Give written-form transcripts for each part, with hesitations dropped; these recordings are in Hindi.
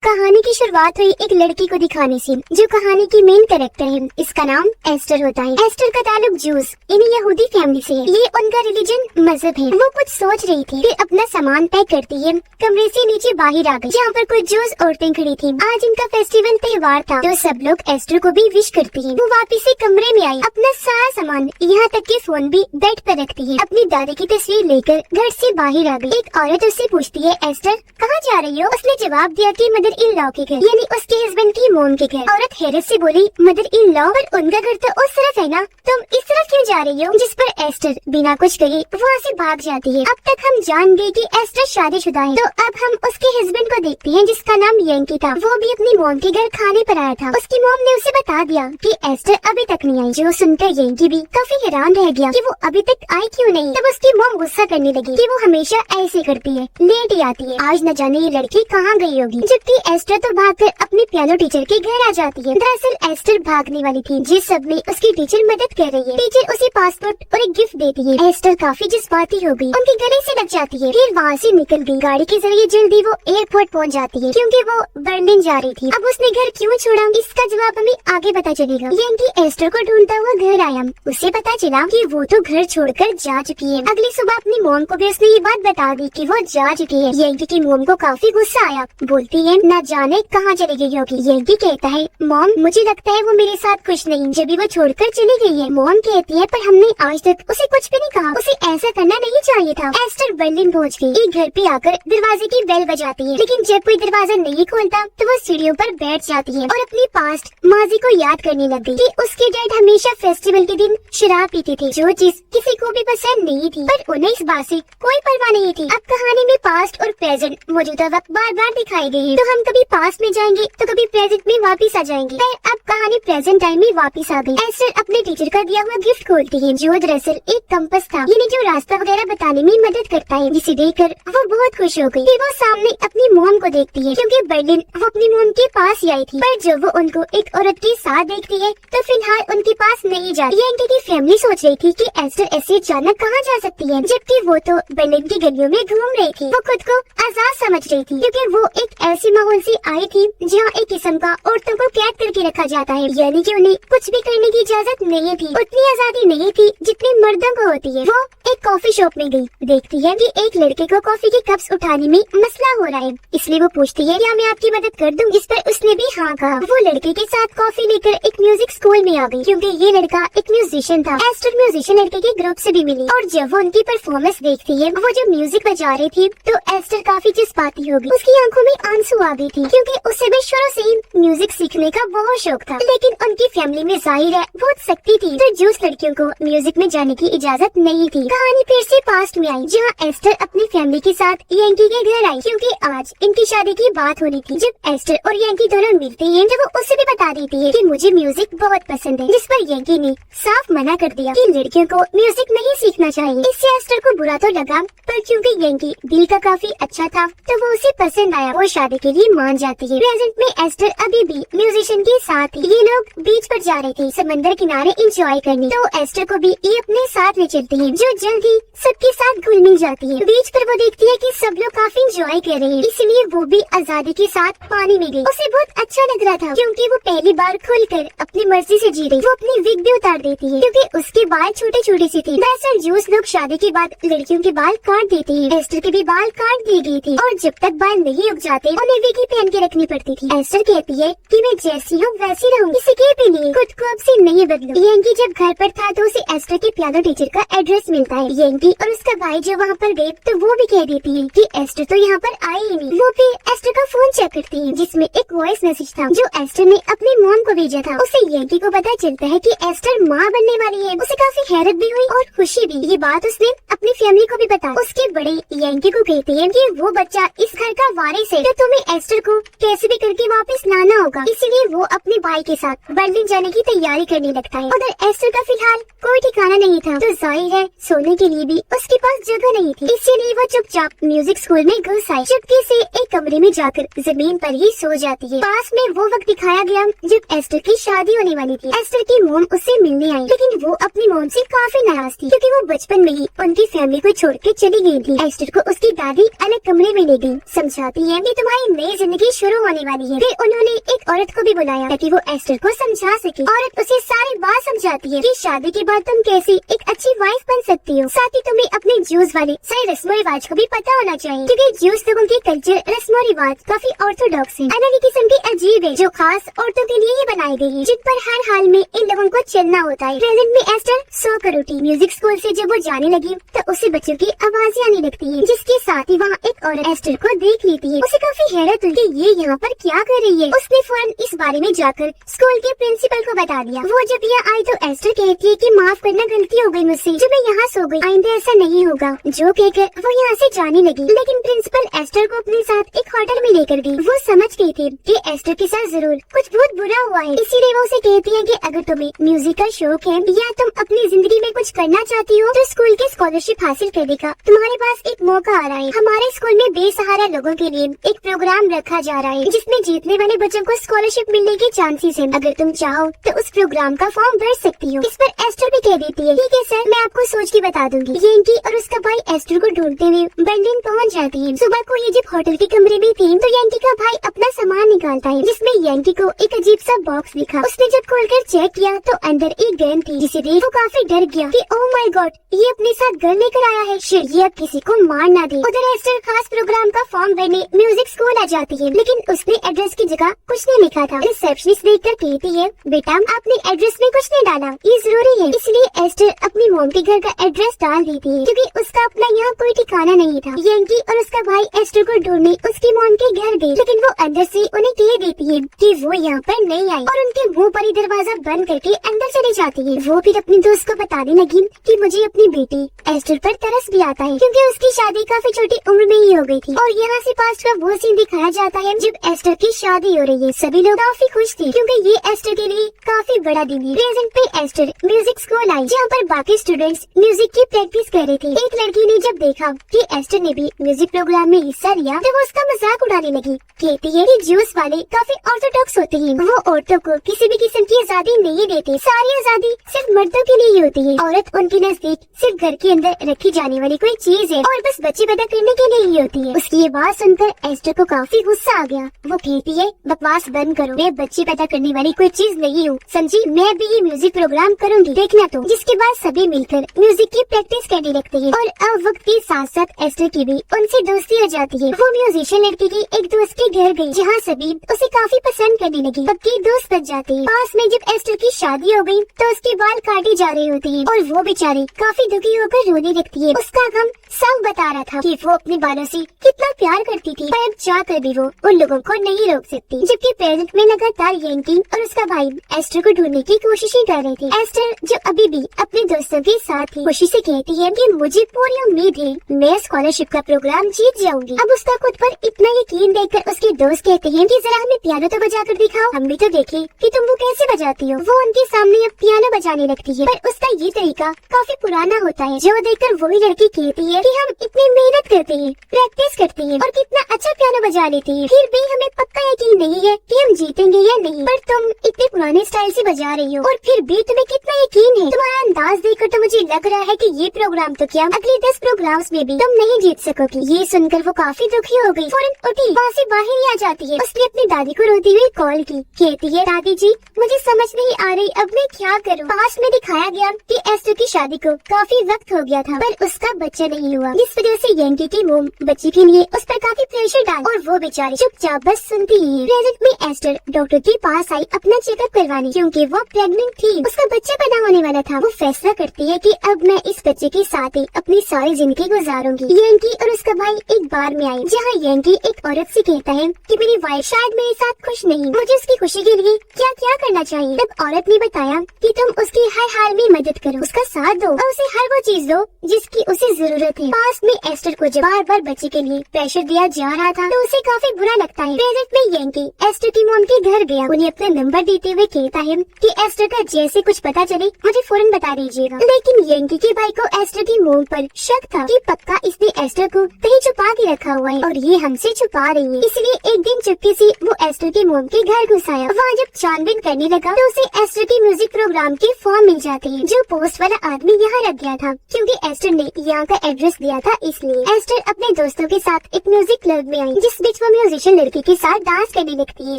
कहानी की शुरुआत हुई एक लड़की को दिखाने से, जो कहानी की मेन कैरेक्टर है। इसका नाम एस्टर होता है। एस्टर का ताल्लुक जूस यानी यहूदी फैमिली से है। ये उनका रिलीजन मजहब है। वो कुछ सोच रही थी, फिर अपना सामान पैक करती है, कमरे से नीचे बाहर आ गई, जहाँ पर कुछ जूस औरतें खड़ी थी। आज इनका फेस्टिवल त्योहार था, तो सब लोग एस्टर को भी विश करती है। वो वापिस से कमरे में आई, अपना सारा सामान यहाँ तक के फोन भी बेड पर रखती है। अपनी दादी की तस्वीर लेकर घर से बाहर आ गई। एक औरत उससे पूछती है, एस्टर कहाँ जा रही हो? उसने जवाब दिया कि मदर इन लॉ के घर, यानी उसके हस्बैंड की मोम के घर। औरत हैरत से बोली, मदर इन लॉ, पर उनका घर तो उस तरफ है ना, तुम इस तरफ क्यों जा रही हो? जिस पर एस्टर बिना कुछ कहे वहाँ से भाग जाती है। अब तक हम जान गए कि एस्टर शादीशुदा है, तो अब हम उसके हस्बैंड को देखते हैं, जिसका नाम यंकी था। वो भी अपनी मोम के घर खाने पर आया था। उसकी मोम ने उसे बता दिया कि एस्टर अभी तक नहीं आई, जो सुनकर यंकी भी काफी हैरान रह गया कि वो अभी तक आई क्यों नहीं। तब उसकी मोम गुस्सा करने लगी कि वो हमेशा ऐसे करती है, लेट ही आती है, आज न जाने ये लड़की कहाँ गई होगी। जबकि एस्टर तो भागकर अपने पियानो टीचर के घर आ जाती है। दरअसल एस्टर भागने वाली थी, जिस सब में उसकी टीचर मदद कर रही है। टीचर उसे पासपोर्ट और एक गिफ्ट देती है। एस्टर काफी जज्बाती हो गई, उनके गले से लग जाती है, फिर वहाँ से निकल गई। गाड़ी के जरिए जल्दी वो एयरपोर्ट पहुँच जाती है, क्योंकि वो बर्लिन जा रही थी। अब उसने घर क्यों छोड़ा, इसका जवाब हमें आगे पता चलेगा। यंकी एस्टर को ढूंढता हुआ घर आया। उसे पता चला कि वो तो घर छोड़कर जा चुकी है। अगली सुबह अपनी मोम को भी उसने ये बात बता दी कि वो जा चुकी है। यंकी की मोम को काफी गुस्सा आया, बोलती है न जाने कहाँ चली गई होगी। यंकी कहता है, मोम मुझे लगता है वो मेरे साथ खुश नहीं, जब भी वो छोड़कर चली गई है। मोम कहती है, पर हमने आज तक उसे कुछ भी नहीं कहा, उसे ऐसा करना नहीं चाहिए था। एस्टर बर्लिन पहुँच गई। एक घर पे आकर दरवाजे की बेल बजाती है, लेकिन जब कोई दरवाजा नहीं खोलता तो वो सीढ़ियों पर बैठ जाती है और अपनी पास्ट माजी को याद करने लग गई कि उसके डैड हमेशा फेस्टिवल के दिन शराब पीते थे, जो चीज किसी को भी पसंद नहीं थी, पर उन्हें इस बात से कोई परवाह नहीं थी। अब कहानी में पास्ट और प्रेजेंट मौजूदा वक्त बार बार दिखाई गई है, तो हम कभी पास्ट में जाएंगे तो कभी प्रेजेंट में वापस आ जाएंगे। पर अब कहानी प्रेजेंट टाइम में वापस आ गई। एस्टर अपने टीचर का दिया हुआ गिफ्ट खोलती है, जो दरअसल एक कंपास था, यानी जो रास्ता वगैरह बताने में मदद करता है, जिसे देखकर वो बहुत खुश हो गई। फिर वो सामने अपनी मोम को देखती है, क्योंकि बर्लिन वो अपनी मोम के पास ही आई थी, पर जब वो उनको एक औरत के साथ देखती है तो फिलहाल उनके पास नहीं जाती। यंकी की फैमिली सोच रही थी कि एस्टर ऐसे अचानक कहाँ जा सकती है, जबकि वो तो बर्लिन की गलियों में घूम रही थी। वो खुद को आजाद समझ रही थी, क्योंकि वो एक ऐसी माहौल से आई थी जहाँ एक किस्म का औरतों को कैद करके रखा जाता है, यानी कि उन्हें कुछ भी करने की इजाजत नहीं थी, उतनी आजादी नहीं थी जितनी मर्दों को होती है। वो एक कॉफी शॉप में गई, देखती है कि एक लड़के को कॉफी के कप्स उठाने में मसला हो रहा है, इसलिए वो पूछती है, क्या मैं आपकी मदद कर दूं? इस पर उसने भी हाँ कहा। वो लड़के के साथ कॉफी लेकर एक म्यूजिक स्कूल में आ गई, क्योंकि ये लड़का एक म्यूजिशियन था। एस्टर म्यूजिशियन लड़के के ग्रुप से भी मिली, और जब वो उनकी परफॉर्मेंस देखती है, वो जब म्यूजिक बजा रही थी, तो एस्टर काफी जज्बाती हो गई। उसकी आंखों में आंसू आ गई थी, क्योंकि उसे भी शुरू से ही म्यूजिक सीखने का बहुत शौक था, लेकिन उनकी फैमिली में जाहिर है बहुत सख्ती थी, तो जूस लड़कियों को म्यूजिक में जाने की इजाजत नहीं थी। कहानी फिर से पास्ट में आई, जहाँ एस्टर अपनी फैमिली के साथ यंकी के घर आई, क्योंकि आज इनकी शादी की बात होनी थी। जब एस्टर और यंकी दोनों मिलते हैं, जब वो उसे भी बता देती है कि मुझे म्यूजिक बहुत पसंद है, जिस पर यंकी ने साफ मना कर दिया कि लड़कियों को म्यूजिक नहीं सीखना चाहिए। इससे एस्टर को बुरा तो लगा, पर क्योंकि यंकी दिल का काफी अच्छा था, तो वो उसे पसंद आया। वो शादी के लिए मान जाती है। प्रेजेंट में एस्टर अभी भी म्यूजिशियन के साथ थी। ये लोग बीच पर जा रहे थे समंदर किनारे एंजॉय करने, तो एस्टर को भी ये अपने साथ ले चलती है, जो जल्दी सबके साथ घुल मिल जाती है। बीच पर वो देखती है कि सब लोग काफी एंजॉय कर रहे हैं, इसलिए वो भी आजादी के साथ पानी में गई। उसे बहुत अच्छा लग रहा था, क्योंकि वो पहली बार खुलकर अपनी मर्जी से जी रही। वो अपनी विग भी उतार देती है, क्योंकि उसके बाल छोटे छोटे से थे। दरअसल जूस लोग शादी के बाद लड़कियों के बाल काट देते हैं, एस्टर के भी बाल काट दिए गए थे, और जब तक बाल नहीं उग जाते उन्हें विग ही पहन के रखनी पड़ती थी। एस्टर कहती है कि मैं जैसी हूँ वैसी रहूंगी, किसी के लिए खुद को अब से नहीं बदलूं। यंकी जब घर पर था तो उसे एस्टर के पियानो टीचर का एड्रेस मिलता है। यंकी और उसका भाई जब वहाँ पर गए तो वो भी कह देती है कि एस्टर तो यहाँ पर आई ही नहीं। वो फिर एस्टर का फोन चेक करती है, जिसमें एक वॉइस मैसेज था जो एस्टर ने अपनी मॉम को भेजा था। उसे यंकी को पता चलता है कि एस्टर माँ बनने वाली है। उसे काफी हैरत भी हुई और खुशी भी। ये बात उसने अपनी फैमिली को भी बताई। उसके बड़े यंकी को कहते हैं कि वो बच्चा इस घर का वारिस है, तो तुम्हें एस्टर को कैसे भी करके वापस लाना होगा। इसीलिए वो अपने भाई के साथ बर्लिन जाने की तैयारी करने लगता है। उधर एस्टर का फिलहाल कोई ठिकाना नहीं था, तो जाहिर है सोने के लिए भी उसके पास जगह नहीं थी, इसीलिए वो चुपचाप म्यूजिक स्कूल में घुस आई। चुपके से एक कमरे में जाकर जमीन पर ही सो जाती है। पास में वो वक्त दिखाया गया जब एस्टर की शादी होने वाली थी। एस्टर की मोम उससे मिलने आई, लेकिन वो अपनी मोम से काफी नाराज थी, क्योंकि वो बचपन में ही उनकी फैमिली को छोड़ के चली गई थी। एस्टर को उसकी दादी अलग कमरे में ले गई, समझाती है कि तुम्हारी नई जिंदगी शुरू होने वाली है। फिर उन्होंने एक औरत को भी बुलाया ताकि वो एस्टर को समझा सके। औरत उसे सारी बात समझाती है कि शादी के बाद तुम कैसे एक अच्छी वाइफ बन सकती हो। साथ ही तुम्हें अपने ज्यूस वाले सही रस्मो रिवाज को भी पता होना चाहिए, क्योंकि ज्यूस लोगों के कल्चर रस्मो रिवाज काफी ऑर्थोडॉक्स है, अलग किस्म की अजीब है, जो खास औरतों के लिए ही बनाई गई है, जिन पर हर हाल में इन लोगों को चलना होता है। प्रेजेंट में एस्टर सोकर उठी। म्यूजिक स्कूल से जब वो जाने लगी तो उसे बच्चों की आवाजें आने लगती है, जिसके साथ ही वहाँ एक औरत एस्टर को देख लेती है। उसे काफी हैरत हुई कि ये यहाँ पर क्या कर रही है। उसने फौरन इस बारे में जाकर स्कूल के प्रिंसिपल को बता दिया। वो जब यहाँ आई तो एस्टर कहती है कि माफ करना, गलती हो गई मुझसे, जो मैं यहाँ सो गई, आइंदा ऐसा नहीं होगा, जो कहकर वो यहाँ से जाने लगी। लेकिन प्रिंसिपल एस्टर को अपने साथ एक होटल में लेकर गई। वो समझ गई थी कि एस्टर के साथ जरूर कुछ बहुत बुरा हुआ है, इसीलिए वो उसे कहती है कि अगर तुम्हें म्यूजिक का शौक है या तुम अपनी जिंदगी में कुछ करना चाहती हो तो स्कूल की स्कॉलरशिप हासिल करने का तुम्हारे पास एक मौका आ रहा है। हमारे स्कूल में बेसहारा लोगों के लिए एक प्रोग्राम रखा जा रहा है, जिसमें जीतने वाले बच्चों को स्कॉलरशिप मिलने के चांसेस हैं। अगर तुम चाहो तो उस प्रोग्राम का फॉर्म भर सकती हो। इस पर एस्टर भी कह देती है, ठीक है सर, मैं आपको सोच के बता दूंगी। यंकी और उसका भाई एस्टर को ढूंढते हुए बर्लिन पहुंच जाती है। सुबह को ये जब होटल के कमरे में थी तो यंकी का भाई अपना सामान निकालता है, जिसमें यंकी को एक अजीब सा बॉक्स दिखा। उसने जब खोलकर चेक किया तो अंदर एक गन थी, जिसे देख वो काफी डर गया कि ओह माय गॉड, ये अपने साथ गन लेकर आया है, शिट ये अब किसी को मार ना दे। उधर एस्टर खास प्रोग्राम का फॉर्म भरने म्यूजिक स्कूल आ जाती है, लेकिन उसने एड्रेस की जगह कुछ नहीं लिखा था। रिसेप्शनिस्ट देखकर कहती है, बेटा आपने एड्रेस में कुछ नहीं डाला, ये जरूरी है। इसलिए एस्टर अपनी मॉम के घर का एड्रेस डाल देती है, क्योंकि उसका अपना यहाँ कोई ठिकाना नहीं था। यंकी और उसका भाई एस्टर को ढूंढने उसकी मॉम के घर गए, लेकिन वो अंदर से उन्हें कह देती है कि वो यहाँ पर नहीं आई, और उनके मुंह पर ही दरवाजा बंद करके अंदर चली जाती है। वो फिर अपने दोस्त को बताने लगी कि मुझे अपनी बेटी एस्टर पर तरस भी आता है, क्योंकि उसकी शादी काफी छोटी उम्र में ही हो गई थी। और यहाँ से पास्ट का वो सीन दिखाया जाता है जब एस्टर की शादी हो रही है। सभी लोग काफी खुश थे, क्योंकि ये एस्टर के लिए काफी बड़ा दिन है। प्रेजेंट पे एस्टर म्यूजिक स्कूल आई, जहाँ पर बाकी स्टूडेंट्स म्यूजिक की प्रैक्टिस कर रहे थे। एक लड़की ने जब देखा कि एस्टर ने भी म्यूजिक प्रोग्राम में हिस्सा लिया तो वो उसका मजाक उड़ाने लगी। कहती है कि ज्यूस वाले काफी ऑर्थोडॉक्स होते हैं, वो औरतों को किसी भी किस्म की आजादी नहीं देते, सारी आजादी सिर्फ मर्दों के लिए ही होती है। औरत उनके नजदीक सिर्फ घर के अंदर रखी जाने वाली कोई चीज है और बस बच्चे पैदा करने के लिए ही होती है। उसकी ये बात सुनकर एस्टर को काफी गुस्सा आ गया। वो कहती है, बकवास बंद करो, मैं बच्चे पैदा करने वाली कोई चीज नहीं हूँ, समझी, मैं भी ये म्यूजिक प्रोग्राम करूंगी, देखना तो। जिसके बाद सभी मिलकर म्यूजिक की प्रैक्टिस करने लगते हैं, और अब वक्त के साथ साथ एस्टर की भी उनसे दोस्ती हो जाती है। वो म्यूजिशियन लड़की की एक दोस्त के घर गई, जहाँ सभी उसे काफी पसंद करने लगी, पक्की दोस्त बन जाती है। पास में जब एस्टर की शादी हो गई तो उसके बाल काटे जा रहे होते हैं, और वो बेचारी काफी दुखी होकर रोने लगती है। उसका गम सब बता रहा था कि वो अपने बालों से कितना प्यार करती थी, पर अब चाहकर भी वो उन लोगों को नहीं रोक सकती। जबकि प्रेजेंट में लगातार यंकी और उसका भाई एस्टर को ढूंढने की कोशिशें कर रहे थे। एस्टर जो अभी भी अपने दोस्तों के साथ थी, खुशी से कहती है कि मुझे पूरी उम्मीद है मैं स्कॉलरशिप का प्रोग्राम जीत जाऊंगी। अब उसका खुद पर इतना यकीन देखकर उसके दोस्त कहते हैं कि जरा हमें पियानो तो बजा कर दिखाओ, हम भी तो देखें कि तुम वो कैसे बजाती हो। वो उनके सामने अब पियानो बजाने लगती है, पर उसका ये तरीका काफी पुराना होता है, जो देखकर वही लड़की कहती है कि हम इतनी मेहनत करते हैं, प्रैक्टिस करते हैं और कितना अच्छा पियानो बजा लेते हैं, फिर भी हमें पक्का यकीन नहीं है कि हम जीतेंगे या नहीं। पर तुम इतने पुराने स्टाइल से बजा रही हो और फिर भी तुम्हें कितना यकीन है। तुम्हारा अंदाज देखकर तो मुझे लग रहा है कि ये प्रोग्राम तो क्या अगले 10 प्रोग्राम्स में भी तुम नहीं जीत सकोगी। ये सुनकर वो काफी दुखी हो गई, फौरन उठी, वहाँ से बाहर ही आ जाती है। उसने अपनी दादी को रोती हुई कॉल की, कहती है, दादी जी मुझे समझ नहीं आ रही अब मैं क्या करूँ। पास्ट में दिखाया गया कि एस्टर की शादी को काफी वक्त हो गया था, पर उसका बच्चा नहीं हुआ, जिस वजह से यंकी की मोम बच्चे के लिए उस पर काफी प्रेशर डाल, और वो बेचारी चुपचाप बस सुनती ही। प्रेजेंट में एस्टर डॉक्टर के पास आई अपना चेकअप करवाने, क्योंकि वो प्रेग्नेंट थी, उसका बच्चा पैदा होने वाला था। वो फैसला करती है कि अब मैं इस बच्चे के साथ ही अपनी सारी जिंदगी गुजारूंगी। यंकी और उसका भाई एक बार में आए, जहाँ यंकी एक औरत से कहता है कि मेरी वाइफ शायद मेरे साथ खुश नहीं, मुझे उसकी खुशी के लिए क्या क्या करना चाहिए। तब औरत ने बताया कि तुम उसकी हर हाल में मदद करो, उसका साथ दो और उसे हर वो चीज दो जिसकी उसे जरूरत है। पास में एस्टर को जब बार बार बच्चे के लिए प्रेशर दिया जा रहा था तो उसे काफी बुरा लगता है। प्रेजेंट में यंकी यंकी एस्टर की मॉम के घर गया। उन्हें अपना नंबर देते हुए कहता है कि एस्टर का जैसे कुछ पता चले मुझे फौरन बता दीजिएगा। लेकिन यंकी के भाई को एस्टर की मॉम पर शक था कि पक्का इसने एस्टर को कहीं छुपा के रखा हुआ है और ये हमसे छुपा रही है। इसलिए एक दिन चुपके से वो एस्टर की मॉम के घर घुस आया। वहाँ जब छानबीन करने लगा तो उसे एस्टर के म्यूजिक प्रोग्राम के फॉर्म मिल जाते हैं जो पोस्ट वाला आदमी यहाँ रख गया था, क्योंकि एस्टर ने यहाँ का एड्रेस दिया था। इसलिए एस्टर अपने दोस्तों के साथ एक म्यूजिक क्लब में आई, जिस बीच वो म्यूजिशियन लड़की के साथ डांस करने लगती है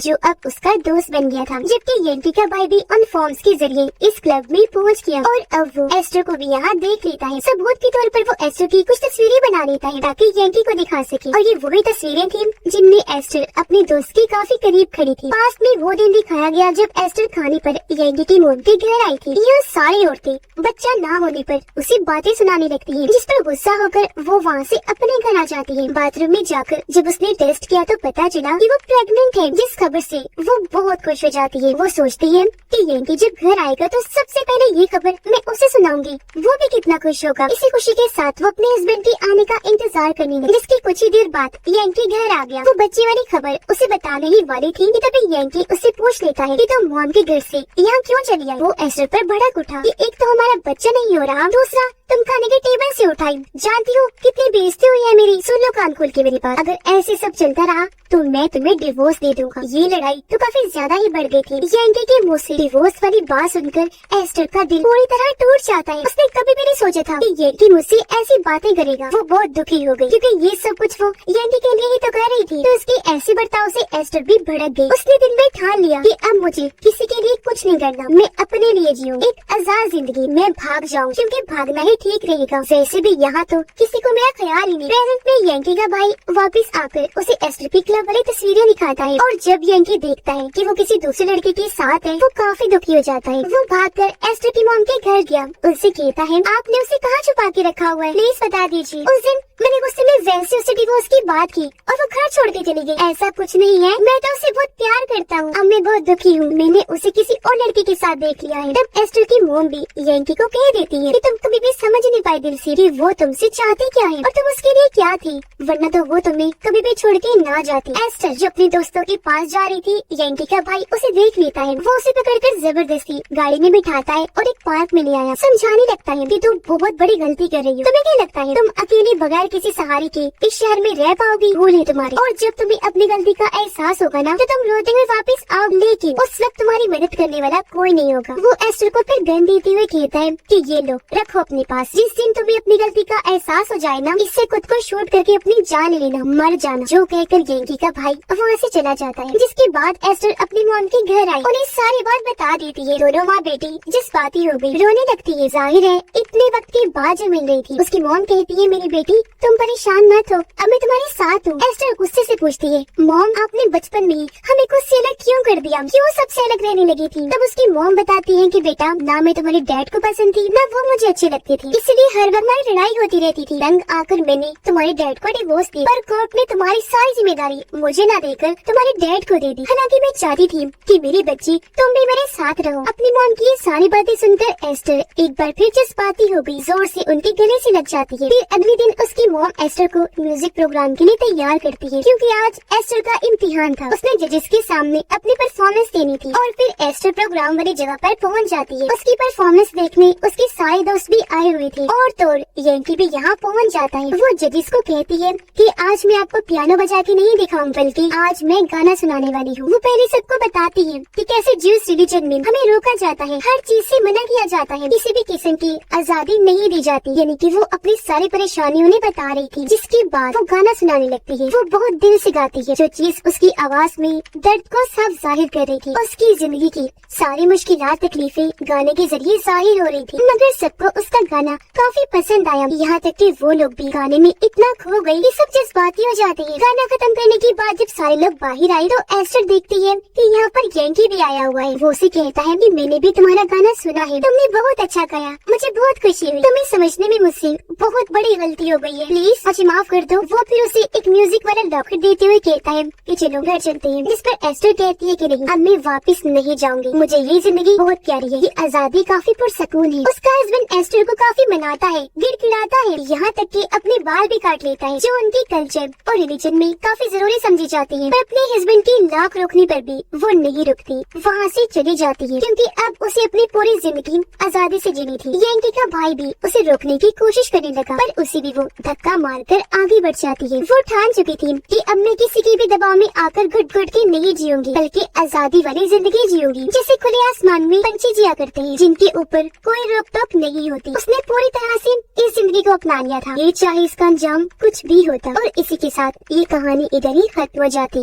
जो अब उसका दोस्त बन गया था। जबकि यंकी का भाई भी उन फॉर्म्स के जरिए इस क्लब में पहुँच गया और अब वो एस्टर को भी यहाँ देख लेता है। सबूत के तौर पर वो एस्टर की कुछ तस्वीरें बना लेता है ताकि यंकी को दिखा सके, और ये वही तस्वीरें थी जिनमें एस्टर अपने दोस्त के काफी करीब खड़ी थी। पास में वो दिन दिखाया गया जब एस्टर खाने पर यंकी की मॉम के घर आई थी। यह सारी औरतें बच्चा ना होने पर उसे बातें सुनाने लगती हैं, जिस पर गुस्सा होकर वो वहाँ से अपने घर आ जाती है। बाथरूम में जाकर जब उसने टेस्ट किया तो पता चला कि वो प्रेग्नेंट है, जिस खबर से वो बहुत खुश हो जाती है। वो सोचती है कि यंकी जब घर आएगा तो सबसे पहले ये खबर मैं उसे सुनाऊंगी, वो भी कितना खुश होगा। इसी खुशी के साथ वो अपने हस्बैंड के आने का इंतजार करने लगी, जिसकी कुछ ही देर बाद यंकी घर आ गया। वो बच्चे वाली खबर उसे बताने ही वाली थी कि तभी यंकी उससे पूछ लेता है कि तुम मॉम के घर से यहाँ क्यों चली आई। वो एस्टर पर भड़क उठा कि एक तो हमारा बच्चा नहीं हो रहा, दूसरा तुम खाने के टेबल से उठाई। जानती हो कितनी बेइज्जती हुई है मेरी। सुन लो कान खोल के मेरी बात, अगर ऐसे सब चलता रहा तो मैं तुम्हें डिवोर्स दे दूंगा। ये लड़ाई तो काफी ज्यादा ही बढ़ गई थी। यंकी के मुंह से डिवोर्स वाली बात सुनकर एस्टर का दिल पूरी तरह टूट जाता है। उसने कभी भी नहीं सोचा था कि यंकी मुझसे ऐसी बातें करेगा। वो बहुत दुखी हो गई क्योंकि ये सब कुछ वो यंकी के लिए ही तो कर रही थी। तो उसके ऐसे बर्ताव से एस्टर भी भड़क गई। उसने दिल में ठान लिया कि अब मुझे किसी के लिए कुछ नहीं करना, मैं अपने लिए जीऊँ एक आजाद जिंदगी। मैं भाग जाऊँ क्योंकि भागना ही ठीक रहेगा। वैसे भी यहाँ तो किसी को मेरा ख्याल ही नहीं। प्रेजेंट में यंकी का भाई वापस आकर उसे एस्टर की क्लब वाली तस्वीरें दिखाता है और जब यंकी देखता है कि वो किसी दूसरे लड़के के साथ है, वो काफी दुखी हो जाता है। वो भागकर एस्टर की मॉम के घर गया। उनसे कहता है आपने उसे कहाँ छुपा के रखा हुआ है, प्लीज बता दीजिए। उस दिन मैंने गुस्से में वैसे उससे डिवोर्स की बात की और वो घर छोड़ के चली गई। ऐसा कुछ नहीं है, मैं तो उसे बहुत प्यार करता हूँ। अब मैं बहुत दुखी हूँ, मैंने उसे किसी और लड़के के साथ देख लिया है। तब एस्टर की मॉम भी यंकी को कह देती है कि तुम कभी भी समझ नहीं पाई दिल से कि वो तुमसे चाहती क्या है और तुम उसके लिए क्या थी, वरना तो वो तुम्हें कभी भी छोड़ के ना जाती। एस्टर जो अपने दोस्तों के पास जा रही थी, यंकी का भाई उसे देख लेता है। वो उसे पकड़कर जबरदस्ती गाड़ी में बिठाता है और एक पार्क में ले आया। समझाने लगता है कि तुम बहुत बड़ी गलती कर रही हो। तुम्हें क्या लगता है तुम अकेले बगैर किसी सहारे के इस शहर में रह पाओगी? भूल है तुम्हारी, और जब तुम्हें अपनी गलती का एहसास होगा ना तो तुम रोते हुए वापस आओ, लेकिन उस वक्त तुम्हारी मदद करने वाला कोई नहीं होगा। वो एस्टर को फिर गन देते हुए कहता है कि ये लो रखो अपने पास, जिस दिन तुम्हें अपनी गलती का एहसास हो जाए ना, इससे खुद को शूट करके अपनी जान लेना, मर जाना। जो कहकर यंकी का भाई वहाँ से चला जाता है। जिसके बाद एस्टर अपनी मॉम के घर आई, उन्हें सारी बात बता देती है। दोनों माँ बेटी जज्बाती हो गई, रोने लगती है। जाहिर है इतने वक्त के बाद जो मिल रही थी। उसकी मॉम कहती है मेरी बेटी तुम परेशान मत हो, अब मैं तुम्हारे साथ हूँ। एस्टर गुस्से से पूछती है मॉम आपने बचपन में ही हमें खुद से अलग क्यों कर दिया, क्यों सबसे अलग रहने लगी थी? तब उसकी मॉम बताती है कि बेटा ना मैं तुम्हारे डैड को पसंद थी ना वो मुझे अच्छी लगती थी, इसलिए हर वक्त हमारी लड़ाई होती रहती थी। तंग आकर मैंने तुम्हारे डैड को डिवोर्स दी, पर कोर्ट ने तुम्हारी सारी जिम्मेदारी मुझे न देकर तुम्हारे डैड को दे दी। हालांकि मैं चाहती थी कि मेरी बच्ची तुम भी मेरे साथ रहो। अपनी मॉम की ये सारी बातें सुनकर एस्टर एक बार फिर जज्बाती हो गई, जोर से उनके गले से लग जाती है। फिर अगले दिन उसकी मॉम एस्टर को म्यूजिक प्रोग्राम के लिए तैयार करती है, क्योंकि आज एस्टर का इम्तिहान था। उसने जजेस के सामने अपनी परफॉर्मेंस देनी थी और फिर एस्टर प्रोग्राम वाली जगह पर पहुंच जाती है। उसकी परफॉर्मेंस देखने उसके सारे दोस्त भी आए हुए थे और तो यंकी भी यहाँ पहुंच जाता है। वो जजेस को कहती है कि आज मैं आपको पियानो बजा के नहीं दिखाऊं, बल्कि आज मैं गाना सुनाने वाली हूँ। वो पहले सबको बताती है कि कैसे ज्यूस रिलीजन में हमें रोका जाता है, हर चीज से मना किया जाता है, किसी भी किस्म की आजादी नहीं दी जाती। यानी कि वो अपनी सारी परेशानियों उन्हें बता रही थी। जिसके बाद वो गाना सुनाने लगती है। वो बहुत दिल से गाती है, जो चीज उसकी आवाज में दर्द को साफ जाहिर कर रही थी। उसकी जिंदगी की सारी मुश्किलात तकलीफें गाने के जरिए जाहिर हो रही थी। मगर सबको उसका गाना काफी पसंद आया, यहाँ तक कि वो लोग भी गाने में इतना खो गए कि सब जज्बाती हो जाते हैं। गाना खत्म करने के बाद जब सारे लोग बाहर आए तो एस्टर देखती है कि यहाँ पर यंकी भी आया हुआ है। वो उसे कहता है कि मैंने भी तुम्हारा गाना सुना है, तुमने बहुत अच्छा गाया, मुझे बहुत खुशी हुई। तुम्हें समझने में मुझसे बहुत बड़ी गलती हो गई है, प्लीज मुझे माफ कर दो। वो फिर उसे एक म्यूजिक वाला लॉकेट देते हुए कहता है कि चलो घर चलते हैं, जिस पर एस्टर कहती है कि नहीं, अब मैं वापस नहीं जाऊंगी, मुझे ये जिंदगी बहुत प्यारी है, ये आजादी काफी पुरसकून है। उसका हस्बैंड एस्टर को काफी मनाता है, गिड़गिड़ाता है, यहाँ तक कि अपने बाल भी काट लेता है, जो उनकी कल्चर और रिलीजन में काफी जरूरी समझी जाती है। पर अपने हस्बैंड की नाक रोकने पर भी वो नहीं रुकती, वहाँ से चली जाती है, क्योंकि अब उसे अपनी पूरी जिंदगी आजादी से जीनी थी। यंकी का भाई भी उसे रोकने की कोशिश करने लगा, पर उसे भी वो धक्का मारकर आगे बढ़ जाती है। वो ठान चुकी थी कि अब मैं किसी के भी दबाव में आकर घुट घुट के नहीं जीऊंगी, बल्कि आजादी वाली जिंदगी जीऊंगी, जैसे खुले आसमान में पंछी जिया करते हैं, जिनके ऊपर कोई रोक टोक नहीं होती। उसने पूरी तरह से इस जिंदगी को अपना लिया था, ये चाहे इसका अंजाम कुछ भी होता। और इसी के साथ ये कहानी इधर ही खत्म हो जाती।